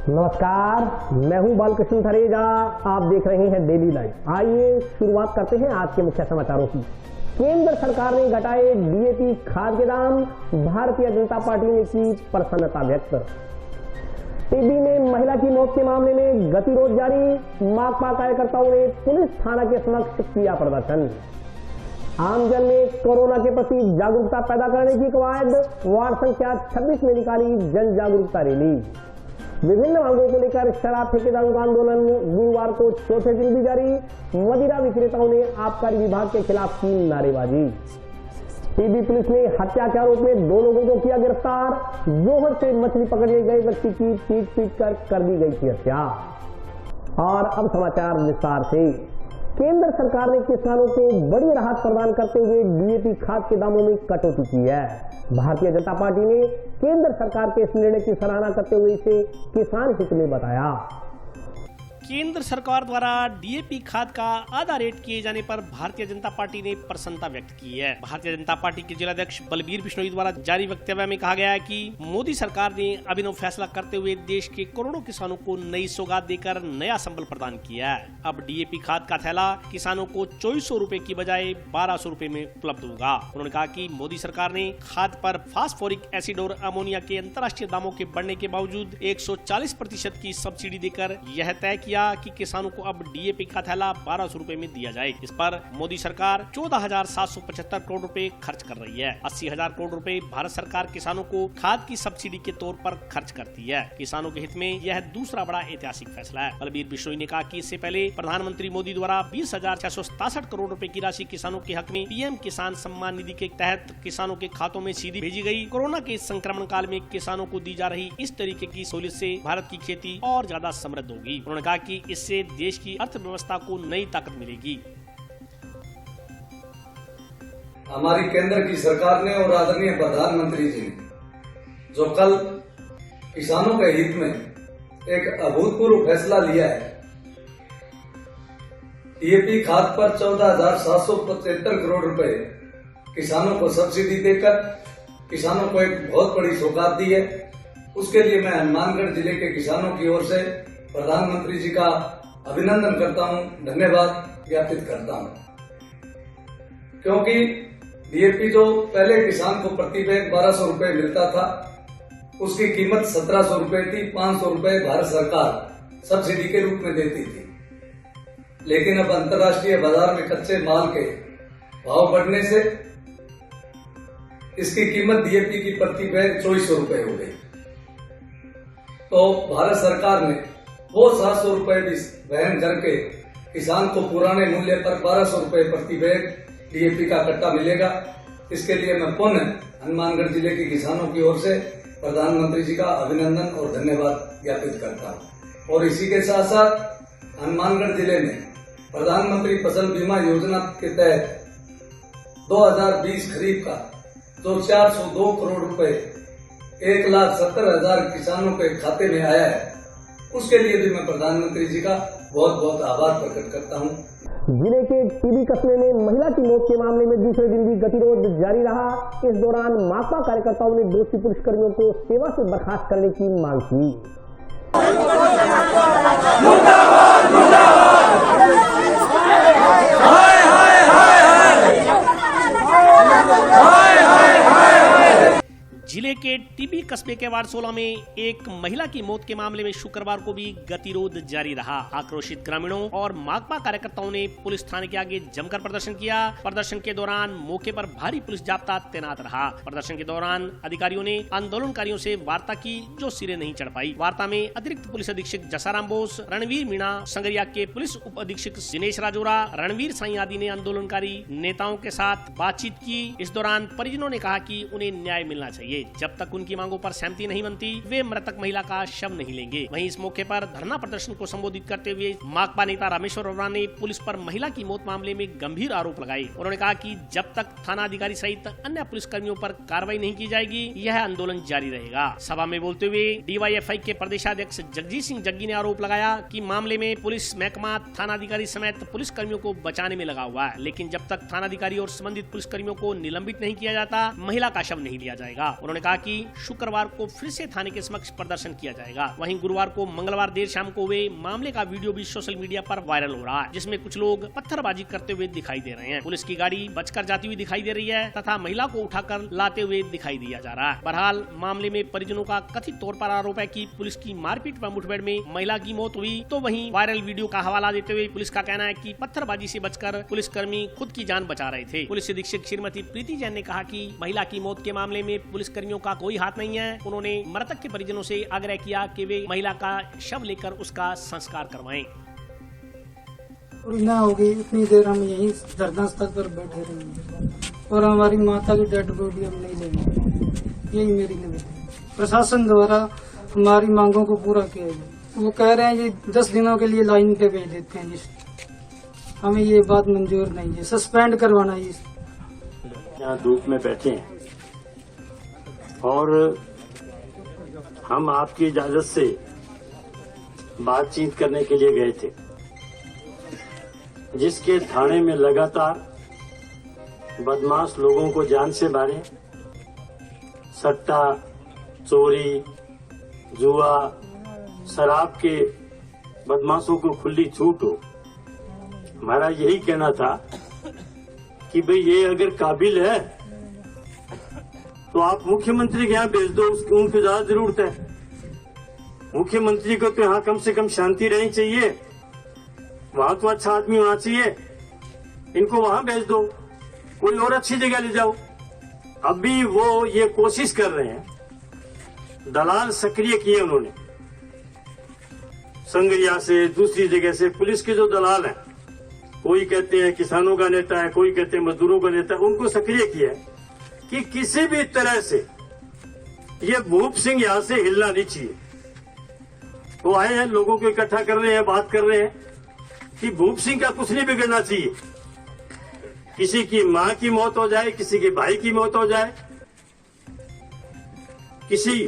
नमस्कार, मैं हूं बालकृष्ण थरेजा। आप देख रहे हैं डेली लाइव। आइए शुरुआत करते हैं आज के मुख्य समाचारों की। केंद्र सरकार ने घटाए डीएपी खाद के दाम, भारतीय जनता पार्टी ने की प्रसन्नता व्यक्त। टीबी में महिला की मौत के मामले में गतिरोध जारी, माकपा कार्यकर्ताओं ने पुलिस थाना के समक्ष किया प्रदर्शन। आमजन में कोरोना के प्रति जागरूकता पैदा करने की कवायद, वार्ड संख्या 26 में निकाली जन जागरूकता रैली। विभिन्न मांगों को लेकर शराब ठेकेदारों का आंदोलन गुरुवार को चौथे दिन भी जारी, मदिरा विक्रेताओं ने आबकारी विभाग के खिलाफ की नारेबाजी। टीबी पुलिस ने हत्या के आरोप में 2 लोगों को किया गिरफ्तार, जोहर से मछली पकड़ने गए व्यक्ति की पीट कर दी गई थी हत्या। और अब समाचार विस्तार से। केंद्र सरकार ने किसानों को बड़ी राहत प्रदान करते हुए डीएपी खाद के दामों में कटौती की है। भारतीय जनता पार्टी ने केंद्र सरकार के इस निर्णय की सराहना करते हुए इसे किसान हित में बताया। केंद्र सरकार द्वारा डीएपी खाद का आधा रेट किए जाने पर भारतीय जनता पार्टी ने प्रसन्नता व्यक्त की है। भारतीय जनता पार्टी के जिलाध्यक्ष बलबीर बिश्नोई द्वारा जारी वक्तव्य में कहा गया है कि मोदी सरकार ने अभिनव फैसला करते हुए देश के करोड़ों किसानों को नई सौगात देकर नया संबल प्रदान किया है। अब डीएपी खाद का थैला किसानों को 2400 रूपए की बजाय 1200 रूपए में उपलब्ध होगा। उन्होंने कहा कि मोदी सरकार ने खाद पर फास्फोरिक एसिड और अमोनिया के अंतर्राष्ट्रीय दामों के बढ़ने के बावजूद 140% की सब्सिडी देकर यह तय किया कि किसानों को अब डीएपी का थैला 1200 रूपए में दिया जाए। इस पर मोदी सरकार 14,775 करोड़ रुपए खर्च कर रही है। 80,000 करोड़ रुपए भारत सरकार किसानों को खाद की सब्सिडी के तौर पर खर्च करती है। किसानों के हित में यह दूसरा बड़ा ऐतिहासिक फैसला है। बलबीर बिश्नोई ने कहा कि इससे पहले प्रधानमंत्री मोदी द्वारा 20,667 करोड़ रुपए की राशि किसानों के हक में पीएम किसान सम्मान निधि के तहत किसानों के खातों में सीधी भेजी गई। कोरोना के संक्रमण काल में किसानों को दी जा रही इस तरीके की सहूलियत से भारत की खेती और ज्यादा समृद्ध होगी। उन्होंने कहा कि इससे देश की अर्थव्यवस्था को नई ताकत मिलेगी। हमारी केंद्र की सरकार ने और आदरणीय प्रधानमंत्री जी ने जो कल किसानों के हित में एक अभूतपूर्व फैसला लिया है, डीएपी खाद पर 14,775 करोड़ रुपए किसानों को सब्सिडी देकर किसानों को एक बहुत बड़ी सौगात दी है। उसके लिए मैं हनुमानगढ़ जिले के किसानों की ओर से प्रधानमंत्री जी का अभिनंदन करता हूं, धन्यवाद ज्ञापित करता हूं। क्योंकि डीएपी जो पहले किसान को प्रति बैग 1200 रूपये मिलता था, उसकी कीमत 1700 रूपये थी। 500 रूपये भारत सरकार सब्सिडी के रूप में देती थी। लेकिन अब अंतर्राष्ट्रीय बाजार में कच्चे माल के भाव बढ़ने से इसकी कीमत डीएपी की प्रति बैग 2400 रूपये हो गई। तो भारत सरकार ने वो 700 रूपये भी वहन करके किसान को पुराने मूल्य पर 1200 रूपये प्रति बैग डीएपी का कट्टा मिलेगा। इसके लिए मैं पुनः हनुमानगढ़ जिले के किसानों की ओर से प्रधानमंत्री जी का अभिनंदन और धन्यवाद ज्ञापित करता हूं। और इसी के साथ साथ हनुमानगढ़ जिले में प्रधानमंत्री फसल बीमा योजना के तहत 2020 खरीफ का जो 402 करोड़ रुपए 1,70,000 किसानों के खाते में आया है, उसके लिए भी मैं प्रधानमंत्री जी का बहुत बहुत आभार प्रकट करता हूं। जिले के टीबी कस्बे में महिला की मौत के मामले में दूसरे दिन भी गतिरोध जारी रहा। इस दौरान माकपा कार्यकर्ताओं ने दोषी पुलिसकर्मियों को सेवा से बर्खास्त करने की मांग की। जिले के टीबी कस्बे के वार्ड 16 में एक महिला की मौत के मामले में शुक्रवार को भी गतिरोध जारी रहा। आक्रोशित ग्रामीणों और माकपा कार्यकर्ताओं ने पुलिस थाने के आगे जमकर प्रदर्शन किया। प्रदर्शन के दौरान मौके पर भारी पुलिस जाब्ता तैनात रहा। प्रदर्शन के दौरान अधिकारियों ने आंदोलनकारियों से वार्ता की जो सिरे नहीं चढ़ पाई। वार्ता में अतिरिक्त पुलिस अधीक्षक जसाराम बोस, रणवीर मीणा, संगरिया के पुलिस उप अधीक्षक दिनेश राजौरा, रणवीर साई आदि ने आंदोलनकारी नेताओं के साथ बातचीत की। इस दौरान परिजनों ने कहा कि उन्हें न्याय मिलना चाहिए। जब तक उनकी मांगों पर सहमति नहीं बनती, वे मृतक महिला का शव नहीं लेंगे। वहीं इस मौके पर धरना प्रदर्शन को संबोधित करते हुए माकपा नेता रामेश्वर वर्मा ने पुलिस पर महिला की मौत मामले में गंभीर आरोप लगाए। उन्होंने कहा कि जब तक थाना अधिकारी सहित अन्य पुलिस कर्मियों पर कार्रवाई नहीं की जाएगी, यह आंदोलन जारी रहेगा। सभा में बोलते हुए डीवाईएफआई के प्रदेशाध्यक्ष जगजीत सिंह जग्गी ने आरोप लगाया कि मामले में पुलिस महकमा थाना अधिकारी समेत पुलिस कर्मियों को बचाने में लगा हुआ है, लेकिन जब तक थाना अधिकारी और संबंधित पुलिस कर्मियों को निलंबित नहीं किया जाता, महिला का शव नहीं लिया जाएगा। उन्होंने कहा कि शुक्रवार को फिर से थाने के समक्ष प्रदर्शन किया जाएगा। वहीं गुरुवार को मंगलवार देर शाम को हुए मामले का वीडियो भी सोशल मीडिया पर वायरल हो रहा है, जिसमें कुछ लोग पत्थरबाजी करते हुए दिखाई दे रहे हैं। पुलिस की गाड़ी बचकर जाती हुई दिखाई दे रही है तथा महिला को उठाकर लाते हुए दिखाई दिया जा रहा है। बहरहाल मामले में परिजनों का कथित तौर पर आरोप है कि पुलिस की मारपीट व मुठभेड़ में महिला की मौत हुई। तो वहीं वायरल वीडियो का हवाला देते हुए पुलिस का कहना है कि पत्थरबाजी से बचकर पुलिसकर्मी खुद की जान बचा रहे थे। पुलिस अधीक्षक श्रीमती प्रीति जैन ने कहा कि महिला की मौत के मामले में पुलिसकर्मियों का कोई हाथ नहीं है। उन्होंने मृतक के परिजनों से आग्रह किया कि वे महिला का शव लेकर उसका संस्कार करवाएं। ना होगी इतनी देर हम यहीं धरना स्थल पर बैठे रहेंगे और हमारी माता की डेड बॉडी हम नहीं लेंगे। यही मेरी निवेदन है। प्रशासन द्वारा हमारी मांगों को पूरा किया जाए। वो कह रहे हैं कि 10 दिनों के लिए लाइन पे भेज देते हैं। हमें ये बात मंजूर नहीं है, सस्पेंड करवाना है। यहाँ धूप में बैठे हैं और हम आपकी इजाजत से बातचीत करने के लिए गए थे, जिसके थाने में लगातार बदमाश लोगों को जान से मारे, सट्टा, चोरी, जुआ, शराब के बदमाशों को खुली छूट हो। हमारा यही कहना था कि भाई ये अगर काबिल है तो आप मुख्यमंत्री के यहाँ भेज दो, उनको ज्यादा जरूरत है। मुख्यमंत्री को तो यहाँ कम से कम शांति रहनी चाहिए, वहां तो अच्छा आदमी होना चाहिए। इनको वहां भेज दो, कोई और अच्छी जगह ले जाओ। अभी वो ये कोशिश कर रहे हैं, दलाल सक्रिय किए उन्होंने संगरिया से, दूसरी जगह से। पुलिस के जो दलाल हैं, कोई कहते हैं किसानों का नेता है, कोई कहते हैं मजदूरों का नेता है, उनको सक्रिय किया है कि किसी भी तरह से ये भूप सिंह यहां से हिलना नहीं चाहिए। वो आए हैं, लोगों को इकट्ठा कर रहे हैं, बात कर रहे हैं कि भूप सिंह का कुछ नहीं बिगड़ना चाहिए। किसी की मां की मौत हो जाए, किसी के भाई की मौत हो जाए, किसी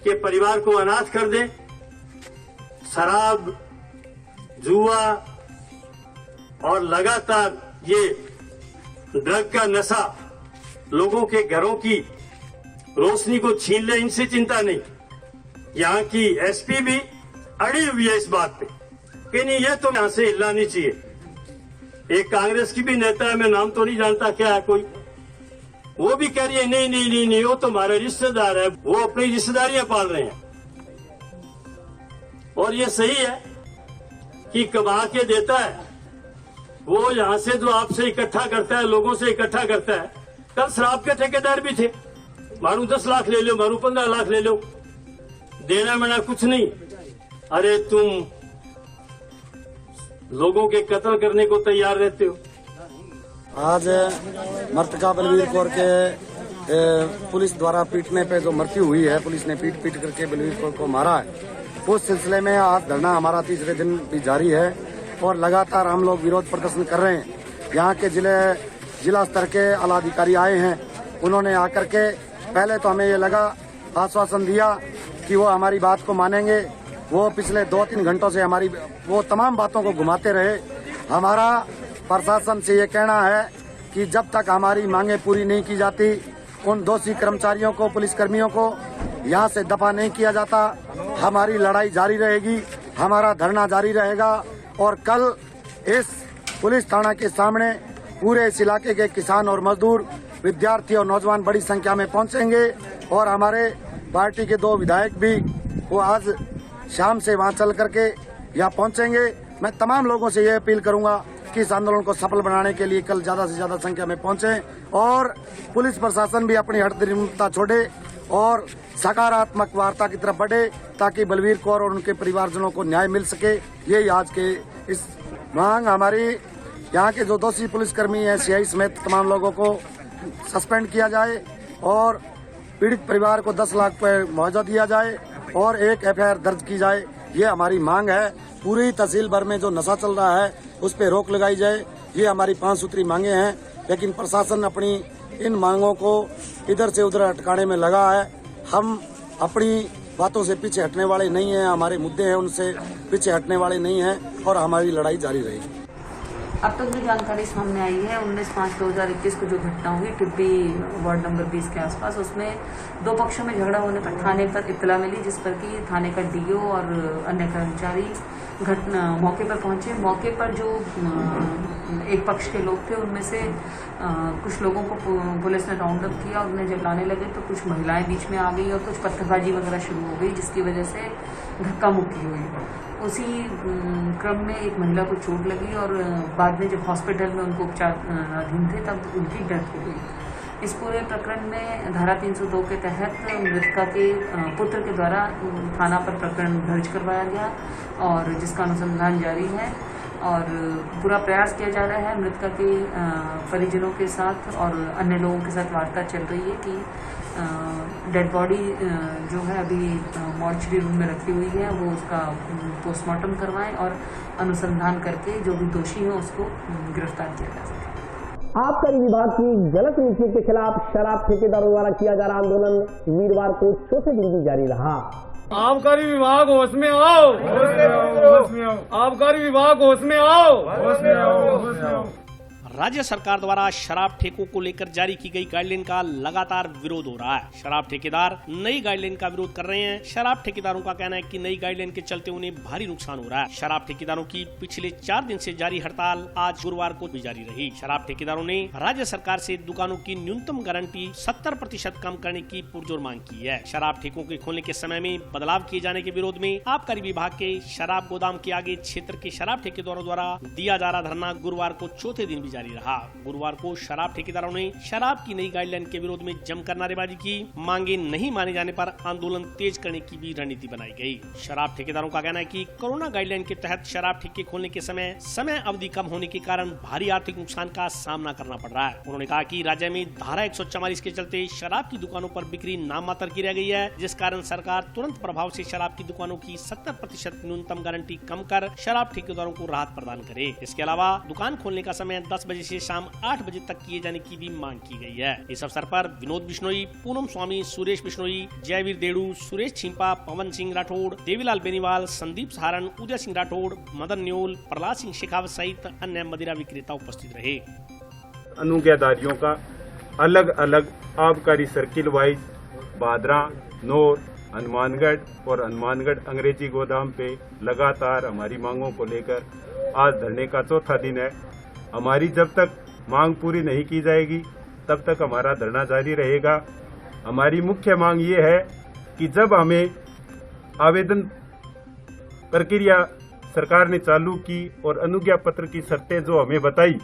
के परिवार को अनाथ कर दे, शराब, जुआ और लगातार ये ड्रग का नशा लोगों के घरों की रोशनी को छीन ले, इनसे चिंता नहीं। यहाँ की एसपी भी अड़ी हुई है इस बात पे कि नहीं, ये तो यहां से हिलना नहीं चाहिए। एक कांग्रेस की भी नेता है, मैं नाम तो नहीं जानता क्या है कोई, वो भी कह रही है नहीं नहीं नहीं नहीं, वो तो हमारे रिश्तेदार है, वो अपनी रिश्तेदारियां पाल रहे हैं। और ये सही है कि कमा के देता है, वो यहां से जो आपसे इकट्ठा करता है, लोगों से इकट्ठा करता है। कल शराब के ठेकेदार भी थे, मारू 10 लाख ले लो, मारू 15 लाख ले लो, देना मना कुछ नहीं। अरे तुम लोगों के कत्ल करने को तैयार रहते हो। आज मृतका बलवीर कौर के पुलिस द्वारा पीटने पे जो मृत्यु हुई है, पुलिस ने पीट करके बलवीर कौर को मारा है, उस सिलसिले में आज धरना हमारा तीसरे दिन भी जारी है और लगातार हम लोग विरोध प्रदर्शन कर रहे हैं। यहाँ के जिला स्तर के आला अधिकारी आए हैं, उन्होंने आकर के पहले तो हमें ये लगा, आश्वासन दिया कि वो हमारी बात को मानेंगे। वो पिछले 2-3 घंटों से हमारी वो तमाम बातों को घुमाते रहे। हमारा प्रशासन से ये कहना है कि जब तक हमारी मांगे पूरी नहीं की जाती, उन दोषी कर्मचारियों को, पुलिसकर्मियों को यहाँ से दफा नहीं किया जाता, हमारी लड़ाई जारी रहेगी, हमारा धरना जारी रहेगा। और कल इस पुलिस थाना के सामने पूरे इस इलाके के किसान और मजदूर, विद्यार्थी और नौजवान बड़ी संख्या में पहुंचेंगे और हमारे पार्टी के 2 विधायक भी वो आज शाम से वहां चल करके यहाँ पहुंचेंगे। मैं तमाम लोगों से ये अपील करूंगा कि इस आंदोलन को सफल बनाने के लिए कल ज्यादा से ज्यादा संख्या में पहुंचे और पुलिस प्रशासन भी अपनी हठधर्मिता छोड़े और सकारात्मक वार्ता की तरफ बढ़े, ताकि बलवीर कौर और उनके परिवारजनों को न्याय मिल सके। यही आज के इस मांग हमारी। यहाँ के जो दोषी पुलिसकर्मी हैं, सीआई समेत तमाम लोगों को सस्पेंड किया जाए और पीड़ित परिवार को 10 लाख रुपए मुआवजा दिया जाए और एक एफआईआर दर्ज की जाए। ये हमारी मांग है। पूरी तहसील भर में जो नशा चल रहा है उस पर रोक लगाई जाए। ये हमारी 5 सूत्री मांगे हैं, लेकिन प्रशासन अपनी इन मांगों को इधर से उधर अटकाने में लगा है। हम अपनी बातों से पीछे हटने वाले नहीं हैं, हमारे मुद्दे हैं उनसे पीछे हटने वाले नहीं हैं और हमारी लड़ाई जारी रहेगी। अब तक जो जानकारी सामने आई है 19/5/2021 को जो घटना हुई टिब्बी वार्ड नंबर 20 के आसपास, उसमें 2 पक्षों में झगड़ा होने पर थाने पर इत्तला मिली, जिस पर कि थाने का डीओ और अन्य कर्मचारी घटना मौके पर पहुंचे। मौके पर जो एक पक्ष के लोग थे उनमें से कुछ लोगों को पुलिस ने राउंड अप किया और उन्हें जब लाने लगे तो कुछ महिलाएं बीच में आ गई और कुछ पत्थरबाजी वगैरह शुरू हो गई, जिसकी वजह से धक्का मुक्की हुई। उसी क्रम में एक महिला को चोट लगी और बाद में जब हॉस्पिटल में उनको उपचार अधीन थे तब उनकी डेथ हो गई। इस पूरे प्रकरण में धारा 302 के तहत मृतका के पुत्र के द्वारा थाना पर प्रकरण दर्ज करवाया गया और जिसका अनुसंधान जारी है और पूरा प्रयास किया जा रहा है। मृतका के परिजनों के साथ और अन्य लोगों के साथ वार्ता चल रही है कि डेड बॉडी जो है अभी मॉर्चरी रूम में रखी हुई है वो उसका पोस्टमार्टम करवाएं और अनुसंधान करके जो भी दोषी है उसको गिरफ्तार किया जा सके। आबकारी विभाग की गलत नीतियों के खिलाफ शराब ठेकेदारों द्वारा किया जा रहा आंदोलन वीरवार को चौथे दिन भी जारी रहा। आबकारी विभाग होश में आओ, आबकारी विभाग होश में आओ। राज्य सरकार द्वारा शराब ठेकों को लेकर जारी की गई गाइडलाइन का लगातार विरोध हो रहा है। शराब ठेकेदार नई गाइडलाइन का विरोध कर रहे हैं। शराब ठेकेदारों का कहना है कि नई गाइडलाइन के चलते उन्हें भारी नुकसान हो रहा है। शराब ठेकेदारों की पिछले 4 दिन से जारी हड़ताल आज गुरुवार को भी जारी रही। शराब ठेकेदारों ने राज्य सरकार से दुकानों की न्यूनतम गारंटी 70% कम करने की पुरजोर मांग की है। शराब ठेकों के खोलने के समय में बदलाव किए जाने के विरोध में आबकारी विभाग के शराब गोदाम के आगे क्षेत्र के शराब ठेकेदारों द्वारा दिया जा रहा धरना गुरुवार को चौथे दिन भी जारी रहा। गुरुवार को शराब ठेकेदारों ने शराब की नई गाइडलाइन के विरोध में जमकर नारेबाजी की। मांगे नहीं माने जाने पर आंदोलन तेज करने की भी रणनीति बनाई गई। शराब ठेकेदारों का कहना है कि कोरोना गाइडलाइन के तहत शराब ठेके खोलने के समय अवधि कम होने के कारण भारी आर्थिक नुकसान का सामना करना पड़ रहा है। उन्होंने कहा कि राज्य में धारा 144 के चलते शराब की दुकानों पर बिक्री नाम मात्र की रह गई है, जिस कारण सरकार तुरंत प्रभाव से शराब की दुकानों की 70% न्यूनतम गारंटी कम कर शराब ठेकेदारों को राहत प्रदान करे। इसके अलावा दुकान खोलने का समय 10 बजे से शाम 8 बजे तक किए जाने की भी मांग की गई है। इस अवसर पर विनोद बिश्नोई, पूनम स्वामी, सुरेश बिश्नोई, जयवीर देड़ू, सुरेश छिंपा, पवन सिंह राठौड़, देवीलाल बेनीवाल, संदीप सहारण, उदय सिंह राठौड़, मदन न्योल, प्रहलाद सिंह शेखावत सहित अन्य मदिरा विक्रेता उपस्थित रहे। अनुज्ञाधारियों का अलग अलग आबकारी सर्किल वाइज बादरा, नौर, हनुमानगढ़ और हनुमानगढ़ अंग्रेजी गोदाम पे लगातार हमारी मांगों को लेकर आज धरने का चौथा दिन है। हमारी जब तक मांग पूरी नहीं की जाएगी तब तक हमारा धरना जारी रहेगा। हमारी मुख्य मांग ये है कि जब हमें आवेदन प्रक्रिया सरकार ने चालू की और अनुज्ञा पत्र की शर्तें जो हमें बताई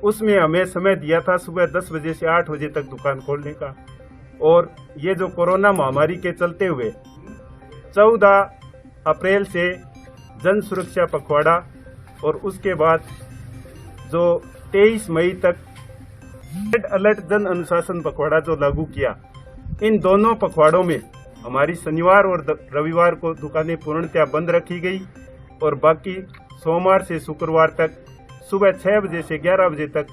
उसमें हमें समय दिया था सुबह 10 बजे से 8 बजे तक दुकान खोलने का, और ये जो कोरोना महामारी के चलते हुए 14 अप्रैल से जन सुरक्षा पखवाड़ा और उसके बाद जो 23 मई तक रेड अलर्ट जन अनुशासन पखवाड़ा जो लागू किया, इन दोनों पखवाड़ों में हमारी शनिवार और रविवार को दुकानें पूर्णतया बंद रखी गई और बाकी सोमवार से शुक्रवार तक सुबह 6 बजे से 11 बजे तक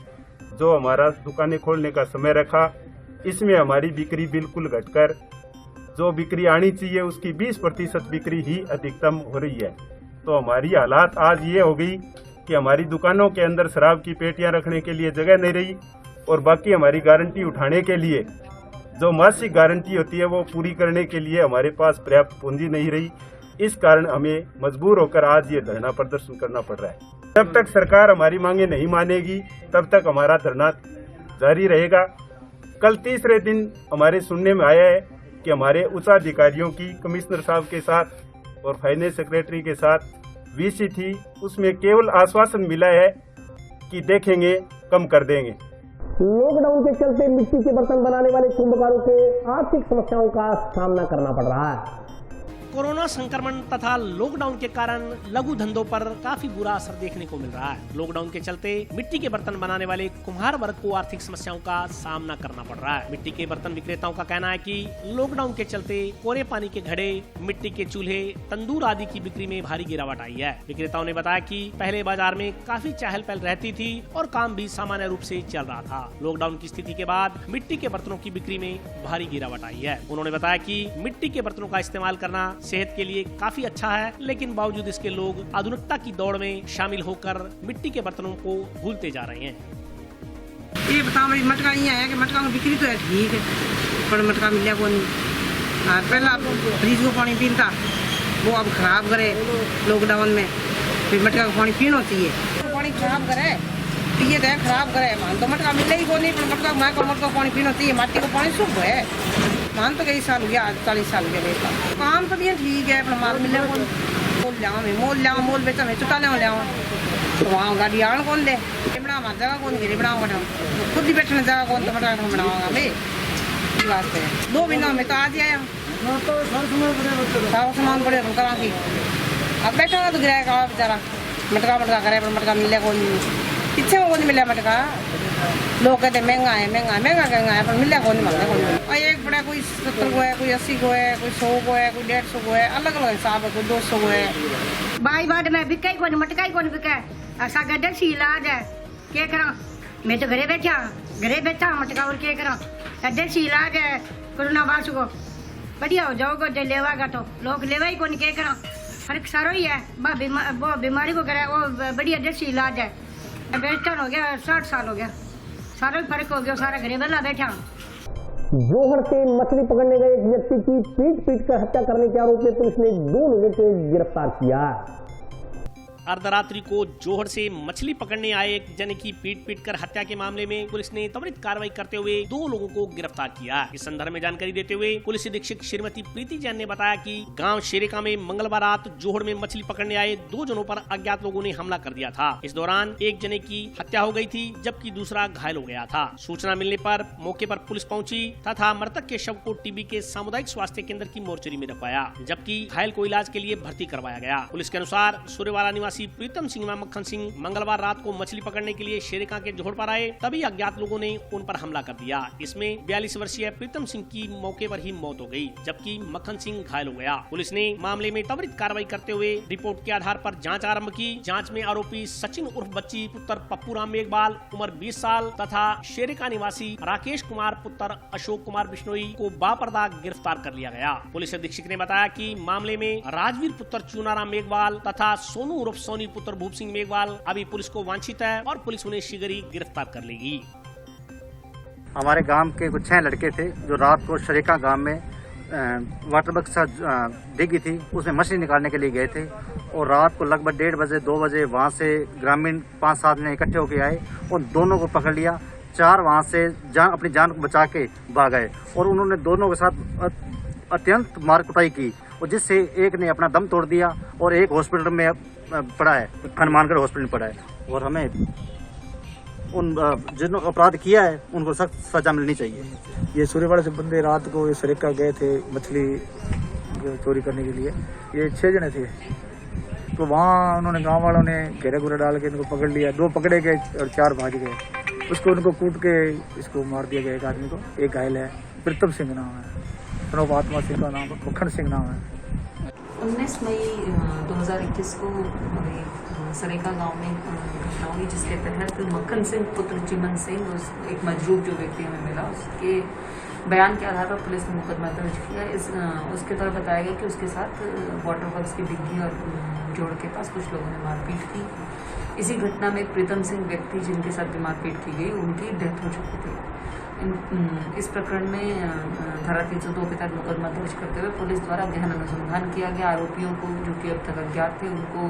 जो हमारा दुकानें खोलने का समय रखा, इसमें हमारी बिक्री बिल्कुल घटकर जो बिक्री आनी चाहिए उसकी 20% बिक्री ही अधिकतम हो रही है। तो हमारी हालात आज ये हो गई कि हमारी दुकानों के अंदर शराब की पेटियां रखने के लिए जगह नहीं रही और बाकी हमारी गारंटी उठाने के लिए जो मासिक गारंटी होती है वो पूरी करने के लिए हमारे पास पर्याप्त पूंजी नहीं रही। इस कारण हमें मजबूर होकर आज ये धरना प्रदर्शन करना पड़ रहा है। जब तक सरकार हमारी मांगे नहीं मानेगी तब तक हमारा धरना जारी रहेगा। कल तीसरे दिन हमारे सुनने में आया है कि हमारे उच्चाधिकारियों की कमिश्नर साहब के साथ और फाइनेंस सेक्रेटरी के साथ वीसी थी, उसमें केवल आश्वासन मिला है कि देखेंगे, कम कर देंगे। लॉकडाउन के चलते मिट्टी के बर्तन बनाने वाले कुंभकारों को आर्थिक समस्याओं का सामना करना पड़ रहा है। कोरोना संक्रमण तथा लॉकडाउन के कारण लघु धंधों पर काफी बुरा असर देखने को मिल रहा है। लॉकडाउन के चलते मिट्टी के बर्तन बनाने वाले कुम्हार वर्ग को आर्थिक समस्याओं का सामना करना पड़ रहा है। मिट्टी के बर्तन विक्रेताओं का कहना है कि लॉकडाउन के चलते कोरे पानी के घड़े, मिट्टी के चूल्हे, तंदूर आदि की बिक्री में भारी गिरावट आई है। विक्रेताओं ने बताया कि पहले बाजार में काफी चहल पहल रहती थी और काम भी सामान्य रूप से चल रहा था। लॉकडाउन की स्थिति के बाद मिट्टी के बर्तनों की बिक्री में भारी गिरावट आई है। उन्होंने बताया कि मिट्टी के बर्तनों का इस्तेमाल करना सेहत के लिए काफी अच्छा है, लेकिन बावजूद इसके लोग आधुनिकता की दौड़ में शामिल होकर मिट्टी के बर्तनों को भूलते जा रहे हैं। ये बताओ मेरी मटका नहीं आया कि मटका में बिक्री तो है ठीक है, पर मटका मिला को नहीं। पहला फ्रिज को पानी पीता वो अब खराब करे लॉकडाउन में, फिर मटका का पानी पीना चाहिए, तो पानी खराब करे पिए तो खराब करे। मान तो मटका मिले ही को नहीं, पर मटका माँ का मटका पानी पीना चाहिए। माटी का पानी शुभ है, मान तो कई साल हो गया, 40 साल हो गया। काम तो भी ठीक है, पर माल मिले को मोल बेचा मैं चुटा ले तो वहाँ गाड़ी आन कौन दे बना जगह कौन गिरी बनाऊंगा, खुद ही बैठने जगह कौन तो मटका बनाऊंगा भाई। वास्ते 2 महीनों में तो आज आया, सारा सामान पड़े करा की। अब बैठा तो गिराया का बेचारा मटका करे, पर मटका मिले कौन पीछे में कौन मिले मटका। लोग कहते महंगा है, पर मिले कौन मिलता। एक बड़ा कोई 70 को है, कोई 80 को है, कोई 100 को है, कोई 150 को है, अलग अलग हिसाब है, कोई 200 को है। बाई बाट में बिका ही कौन मटका ही कौन बिका। ऐसा गड्ढे सी इलाज है, क्या करा मैं तो घरे बैठा मटका और क्या करा। गड्ढे सी इलाज है, कोरोना बास को बढ़िया हो जाओगे जो लेवागा तो लोग लेवा ही कौन क्या करा। फर्क सारो ही है, वो बीमारी को करे वो बढ़िया देसी इलाज है। बेचन हो गया 60 साल हो गया, सारा फर्क हो गया, सारा घरे वाला बैठा। जोहर से मछली पकड़ने गए एक व्यक्ति की पीट कर हत्या करने के आरोप में पुलिस ने 2 लोगों को गिरफ्तार किया। अर्धरात्रि को जोहर से मछली पकड़ने आए एक जने की पीट कर हत्या के मामले में पुलिस ने त्वरित कार्रवाई करते हुए 2 लोगों को गिरफ्तार किया। इस संदर्भ में जानकारी देते हुए पुलिस अधीक्षक श्रीमती प्रीति जैन ने बताया कि गांव शेरेका में मंगलवार रात जोहर में मछली पकड़ने आए 2 जनों पर अज्ञात लोगों ने हमला कर दिया था। इस दौरान एक जने की हत्या हो गई थी, जबकि दूसरा घायल हो गया था। सूचना मिलने पर मौके पर पुलिस पहुंची तथा मृतक के शव को टीबी के सामुदायिक स्वास्थ्य केंद्र की मोर्चरी में रखवाया, जबकि घायल को इलाज के लिए भर्ती करवाया गया। पुलिस के अनुसार सूर्यवाला निवासी प्रीतम सिंह मक्खन सिंह मंगलवार रात को मछली पकड़ने के लिए शेरेका के जोहड़ पर आए, तभी अज्ञात लोगों ने उन पर हमला कर दिया। इसमें 42 वर्षीय प्रीतम सिंह की मौके पर ही मौत हो गई, जबकि मक्खन सिंह घायल हो गया। पुलिस ने मामले में त्वरित कार्रवाई करते हुए रिपोर्ट के आधार पर जांच आरंभ की। जांच में आरोपी सचिन उर्फ बच्ची पुत्र पप्पू राम मेघवाल उम्र 20 साल तथा शेरेका निवासी राकेश कुमार पुत्र अशोक कुमार बिश्नोई को बापर्दा गिरफ्तार कर लिया गया। पुलिस अधीक्षक ने बताया कि मामले में राजवीर पुत्र चूनाराम मेघवाल तथा सोनू उर्फ सोनी पुत्र भूप सिंह मेघवाल अभी पुलिस को वांछित है और पुलिस उन्हें शीघ्र ही गिरफ्तार कर लेगी। हमारे गांव के कुछ 6 लड़के थे जो रात को शरीका गांव में वाटर बक्स डिगी थी, उसमें मछली निकालने के लिए गए थे और रात को लगभग 1:30 बजे 2 बजे वहां से ग्रामीण 5-7 ने इकट्ठे होकर आए और दोनों को पकड़ लिया। 4 वहां से अपनी जान को बचा के भाग गए और उन्होंने दोनों के साथ अत्यंत मार कुटाई की और जिससे एक ने अपना दम तोड़ दिया और एक हॉस्पिटल में पड़ा है, हनुमानगढ़ हॉस्पिटल में पड़ा है। और हमें उन जिन्होंने अपराध किया है उनको सख्त सजा मिलनी चाहिए। ये सूर्यवाड़ा से बंदे रात को ये शरीका गए थे मछली चोरी करने के लिए, ये 6 जने थे। तो वहाँ उन्होंने गांव वालों ने घेरा घूरा डाल के इनको पकड़ लिया, 2 पकड़े गए और 4 भाग गए। उसको उनको कूट के इसको मार दिया गया। एक आदमी को, एक घायल है, प्रीतम सिंह नाम है, आत्मा सिंह का नाम, मक्खन सिंह नाम है। 19 मई 2021 को सरेका गांव में घटना हुई, जिसके तहत मक्खन सिंह पुत्र चिमन सिंह एक मजरूब जो व्यक्ति हमें मिला, उसके बयान के आधार पर पुलिस ने मुकदमा दर्ज किया। उसके द्वारा बताया गया कि उसके साथ वाटर वर्क्स की डिग्गी और जोड़ के पास कुछ लोगों ने मारपीट की। इसी घटना में प्रीतम सिंह व्यक्ति जिनके साथ भी मारपीट की गई उनकी डेथ हो चुकी थी। इस प्रकरण में धारा 302 के तहत मुकदमा दर्ज करते हुए पुलिस द्वारा गहन अनुसंधान किया गया। आरोपियों को जो कि अब तक अज्ञात थे उनको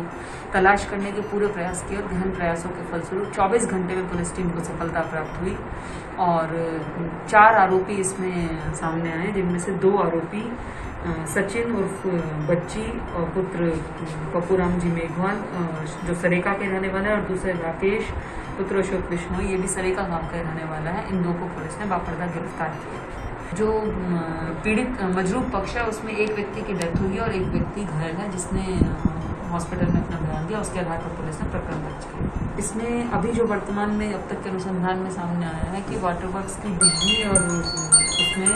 तलाश करने के पूरे प्रयास किए और गहन प्रयासों के फलस्वरूप 24 घंटे में पुलिस टीम को सफलता प्राप्त हुई और 4 आरोपी इसमें सामने आए, जिनमें से 2 आरोपी सचिन उर्फ बच्ची और पुत्र पप्पूराम जी मेघवाल जो सरेका के रहने वाले हैं और दूसरे राकेश पुत्र अशोक बिश्नोई, ये भी सरेका गांव का रहने वाला है। इन 2 को पुलिस ने बापर्दा गिरफ्तार किया। जो पीड़ित मजरूब पक्ष है उसमें एक व्यक्ति की डेथ हुई और एक व्यक्ति घायल है, जिसने हॉस्पिटल में अपना बयान दिया। उसके आधार पर पुलिस ने प्रकरण दर्ज किया। इसमें अभी जो वर्तमान में अब तक के अनुसंधान में सामने आया है कि वाटर वर्क्स की डिग्गी और उसमें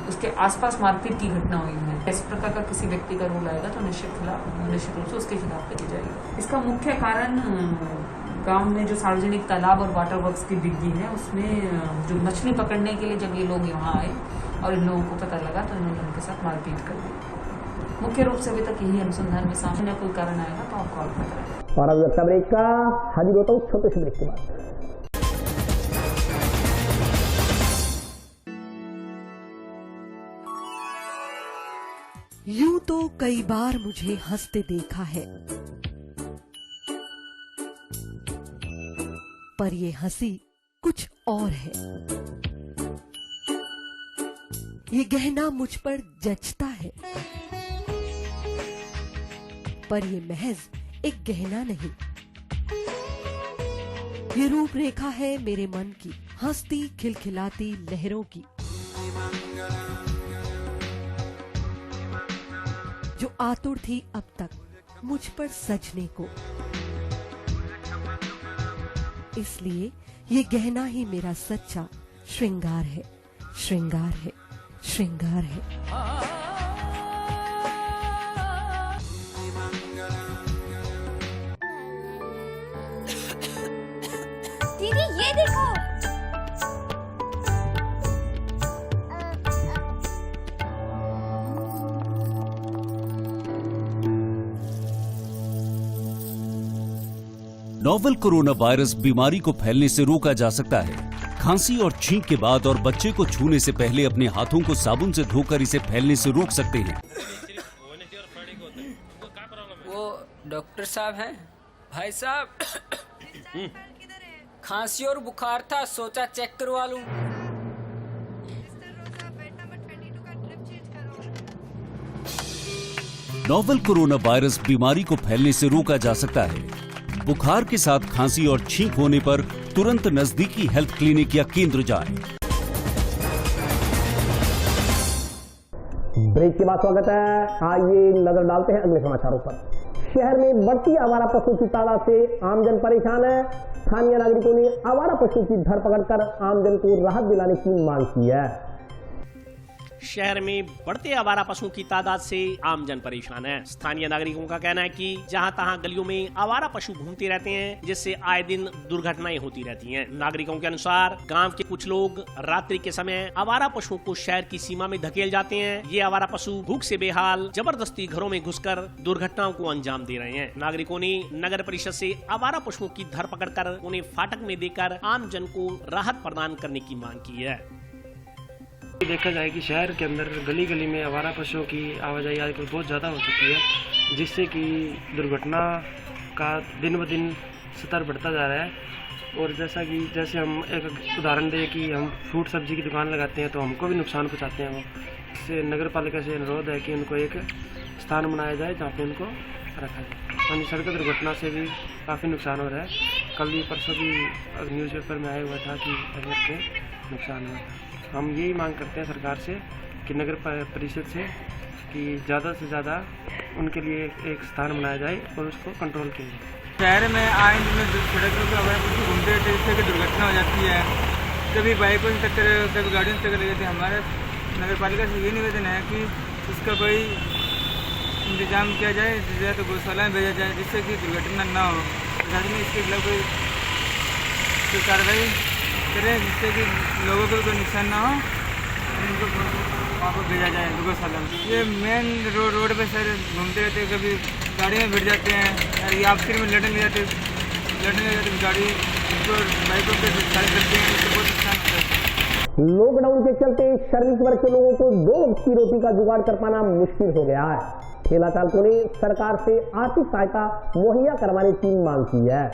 उसके आसपास मारपीट की घटना हुई है। इस प्रकार का किसी व्यक्ति का रोल आएगा तो निश्चित रूप से उसके खिलाफ करी जाएगी। इसका मुख्य कारण गांव में जो सार्वजनिक तालाब और वाटर वर्क्स की डिग्गी है उसमें जो मछली पकड़ने के लिए जब ये लोग यहाँ आए और इन लोगों को पता लगा तो इन्होंने उनके साथ मारपीट कर दी। मुख्य रूप से अभी तक यही अनुसंधान में सामने कोई कारण आएगा तो आप कॉल करें। और अब अगला ब्रेक का हाजिर होता हूँ छोटे से ब्रेक के बाद। यूं तो कई बार मुझे हंसते देखा है, पर ये हंसी कुछ और है। ये गहना मुझ पर जचता है, पर ये महज एक गहना नहीं, ये रूपरेखा है मेरे मन की, हंसती खिलखिलाती लहरों की, जो आतुर थी अब तक मुझ पर सजने को। इसलिए ये गहना ही मेरा सच्चा श्रृंगार है, श्रृंगार है, श्रृंगार है। दीदी ये देखो, नोवेल कोरोना वायरस बीमारी को फैलने से रोका जा सकता है। खांसी और छींक के बाद और बच्चे को छूने से पहले अपने हाथों को साबुन से धोकर इसे फैलने से रोक सकते हैं। वो डॉक्टर साहब हैं? भाई साहब खांसी और बुखार था, सोचा चेक करवा लूं। नोवेल कोरोना वायरस बीमारी को फैलने से रोका जा सकता है। बुखार के साथ खांसी और छींक होने पर तुरंत नजदीकी हेल्थ क्लिनिक या केंद्र जाएं। ब्रेक के बाद स्वागत है। आइए नजर डालते हैं अगले समाचारों पर। शहर में बढ़ती आवारा पशुओं की तादाद से आमजन परेशान है। स्थानीय नागरिकों ने आवारा पशुओं की धरपकड़ कर आमजन को राहत दिलाने की मांग की है। शहर में बढ़ते आवारा पशुओं की तादाद से आमजन परेशान है। स्थानीय नागरिकों का कहना है कि जहां तहां गलियों में आवारा पशु घूमते रहते हैं, जिससे आए दिन दुर्घटनाएं होती रहती हैं। नागरिकों के अनुसार गांव के कुछ लोग रात्रि के समय आवारा पशुओं को शहर की सीमा में धकेल जाते हैं। ये आवारा पशु भूख से बेहाल जबरदस्ती घरों में घुसकर दुर्घटनाओं को अंजाम दे रहे हैं। नागरिकों ने नगर परिषद से आवारा पशुओं की धरपकड़ कर उन्हें फाटक में देकर आमजन को राहत प्रदान करने की मांग की है। देखा जाए कि शहर के अंदर गली गली में आवारा पशुओं की आवाजाही आजकल बहुत ज़्यादा हो चुकी है, जिससे कि दुर्घटना का दिन ब दिन स्तर बढ़ता जा रहा है। और जैसे हम एक उदाहरण दें कि हम फ्रूट सब्जी की दुकान लगाते हैं तो हमको भी नुकसान पहुंचाते हैं। वो इससे नगर पालिका से अनुरोध है कि उनको एक स्थान बनाया जाए जहाँ पे उनको रखा जाए। सड़क दुर्घटना से भी काफ़ी नुकसान हो रहा है। कल भी परसों भी न्यूज़पेपर में आया हुआ था कि अगर के नुकसान हुआ था। हम यही मांग करते हैं सरकार से कि नगर परिषद से कि ज़्यादा से ज़्यादा उनके लिए एक स्थान बनाया जाए और उसको कंट्रोल किया जाए। शहर में आए दिन में सड़कों पर आवारा पशु घूमते रहते हैं, जिससे कि दुर्घटना हो जाती है। कभी बाइकों से टक्कर, कभी गाड़ियों से टक्कर लग जाती है। हमारे नगर पालिका से ये निवेदन है कि उसका कोई इंतजाम किया जाए, या तो गौशाला में भेजा जाए, जिससे कि दुर्घटना ना हो। प्रशासन इसके खिलाफ कोई कार्रवाई करें, जिससे कि लोगों को कोई नुकसान ना हो, उनको वहाँ पर भेजा जाए गौशाला में। ये मेन रोड पे सर घूमते रहते, कभी गाड़ी में बैठ जाते हैं, या आपसी में लड़ने लग जाते गाड़ी बाइकों पे करते हैं, इससे बहुत नुकसान होता है। लॉकडाउन के चलते सर्विस वर्ग के लोगों को 2 वक्त की रोटी का जुगाड़ कर पाना मुश्किल हो गया है। ठेला चालकों ने सरकार से आर्थिक सहायता मुहैया करवाने की मांग की है।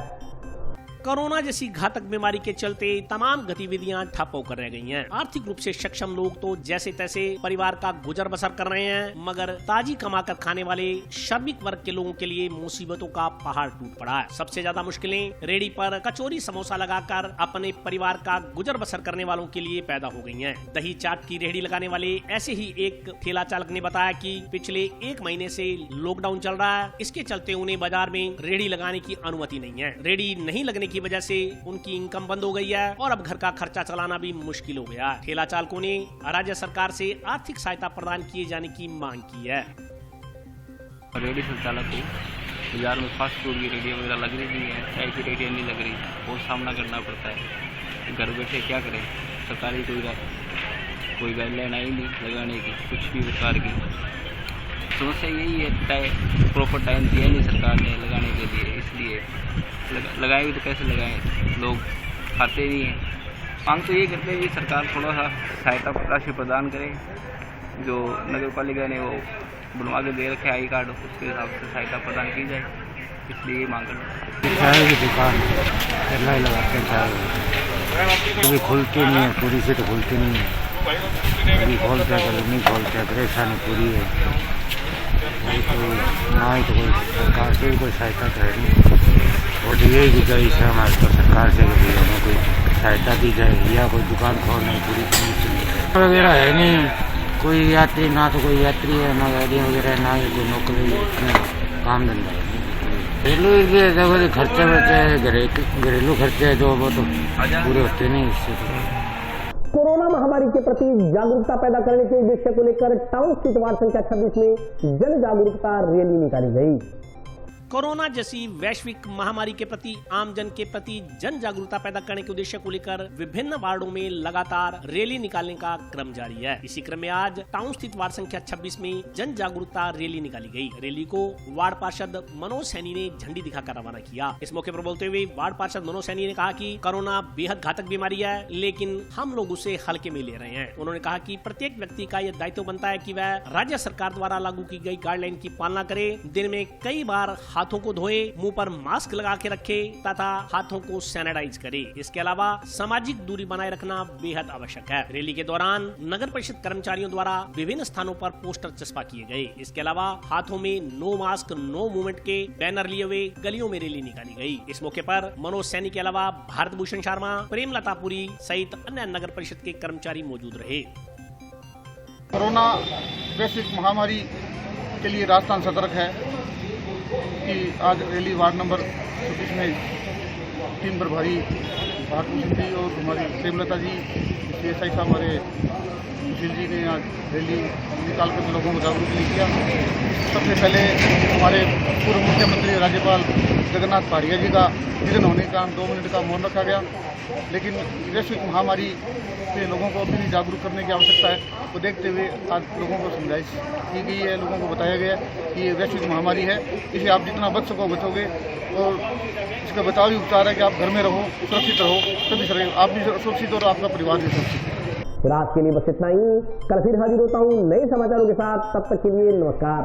कोरोना जैसी घातक बीमारी के चलते तमाम गतिविधियां ठप होकर रह गई हैं। आर्थिक रूप से सक्षम लोग तो जैसे तैसे परिवार का गुजर बसर कर रहे हैं, मगर ताजी कमाकर खाने वाले श्रमिक वर्ग के लोगों के लिए मुसीबतों का पहाड़ टूट पड़ा है। सबसे ज्यादा मुश्किलें रेडी पर कचौरी समोसा लगाकर अपने परिवार का गुजर बसर करने वालों के लिए पैदा हो गई हैं। दही चाट की रेहड़ी लगाने वाले ऐसे ही एक ठेला चालक ने बताया कि पिछले 1 महीने से लॉकडाउन चल रहा है, इसके चलते उन्हें बाजार में रेहड़ी लगाने की अनुमति नहीं है। रेहड़ी नहीं लगने की वजह से उनकी इनकम बंद हो गई है और अब घर का खर्चा चलाना भी मुश्किल हो गया है। ठेला चालकों ने राज्य सरकार से आर्थिक सहायता प्रदान किए जाने की मांग की है। रेहड़ी संचालक को बाजार में फास्ट फूड की रेहड़ियाँ वगैरह लग रही है, चाय की रेहड़ियाँ नहीं लग रही, बहुत सामना करना पड़ता है। घर बैठे क्या करें, सरकारी कोई गाइडलाइन आई नहीं लगाने की, कुछ भी प्रकार की। समस्या यही है, प्रॉपर टाइम दिया नहीं सरकार ने लगाने के लिए, इसलिए लगाए भी तो कैसे लगाएं, लोग खाते नहीं हैं। मांग तो ये करते हैं कि सरकार थोड़ा सा सहायता राशि प्रदान करे, जो नगर पालिका ने वो बनवा के दे रखे आई कार्ड, उसके हिसाब से सहायता प्रदान की जाए, इसलिए ये मांग करते हैं। चाय की दुकान पहला ही लगाते हैं, चाय कभी खुलती नहीं है, पूरी से तो खुलती नहीं है, कभी खोलते हैं कभी नहीं खोलते, परेशानी पूरी है। ना ही तो कोई सरकार से कोई सहायता तो है नहीं, और यही गुजारिश है हमारे तो सरकार से कि हमें कोई सहायता दी जाए या कोई दुकान खोलने पूरी वगैरह है नहीं, कोई यात्री ना तो कोई यात्री है, ना गाड़ियाँ वगैरह, ना ही कोई नौकरी, काम धंधा है। घरेलू खर्चे बचे, घरेलू खर्चे जो वो तो पूरे होते नहीं इससे। कोरोना महामारी के प्रति जागरूकता पैदा करने के उद्देश्य को लेकर टाउन स्थित वार्ड संख्या 26 में जन जागरूकता रैली निकाली गई। कोरोना जैसी वैश्विक महामारी के प्रति आम जन के प्रति जन जागरूकता पैदा करने के उद्देश्य को लेकर विभिन्न वार्डों में लगातार रैली निकालने का क्रम जारी है। इसी क्रम में आज टाउन स्थित वार्ड संख्या 26 में जन जागरूकता रैली निकाली गई। रैली को वार्ड पार्षद मनोज सैनी ने झंडी दिखाकर रवाना किया। इस मौके पर बोलते हुए वार्ड पार्षद मनोज सैनी ने कहा कि कोरोना बेहद घातक बीमारी है, लेकिन हम लोग उसे हल्के में ले रहे हैं। उन्होंने कहा कि प्रत्येक व्यक्ति का यह दायित्व बनता है कि वह राज्य सरकार द्वारा लागू की गई गाइडलाइन की पालना करे, दिन में कई बार हाथों को धोए, मुंह पर मास्क लगा के रखे तथा हाथों को सैनिटाइज करे। इसके अलावा सामाजिक दूरी बनाए रखना बेहद आवश्यक है। रैली के दौरान नगर परिषद कर्मचारियों द्वारा विभिन्न स्थानों पर पोस्टर चस्पा किए गए। इसके अलावा हाथों में नो मास्क नो मूवमेंट के बैनर लिए हुए गलियों में रैली निकाली गई। इस मौके पर मनोज सैनी के अलावा भारत भूषण शर्मा, प्रेमलता पुरी सहित अन्य नगर परिषद के कर्मचारी मौजूद रहे। कोरोना वैश्विक महामारी के लिए राजस्थान सतर्क है कि आज रैली वार्ड नंबर 26 में टीम प्रभारी भारत भूषण जी और हमारी प्रेमलता जी, CSI साहब हमारे सुशील जी ने आज रैली निकाल कर लोगों को जागरूक किया। सबसे पहले हमारे पूर्व मुख्यमंत्री राज्यपाल जगन्नाथ भाटिया जी का निधन होने के कारण 2 मिनट का मौन रखा गया, लेकिन वैश्विक महामारी से लोगों को अपनी जागरूक करने की आवश्यकता है, तो देखते हुए आज लोगों को समझाइश की गई है, लोगों को बताया गया कि ये वैश्विक महामारी है, इसे आप जितना बच सको बचोगे, और इसका बचाव ही उपचार है कि आप घर में रहो, सुरक्षित रहो, सभी आप भी सुरक्षित और आपका परिवार भी सुरक्षित। रात के लिए बस इतना ही, कल फिर हाजिर होता हूँ नए समाचारों के साथ, तब तक के लिए नमस्कार।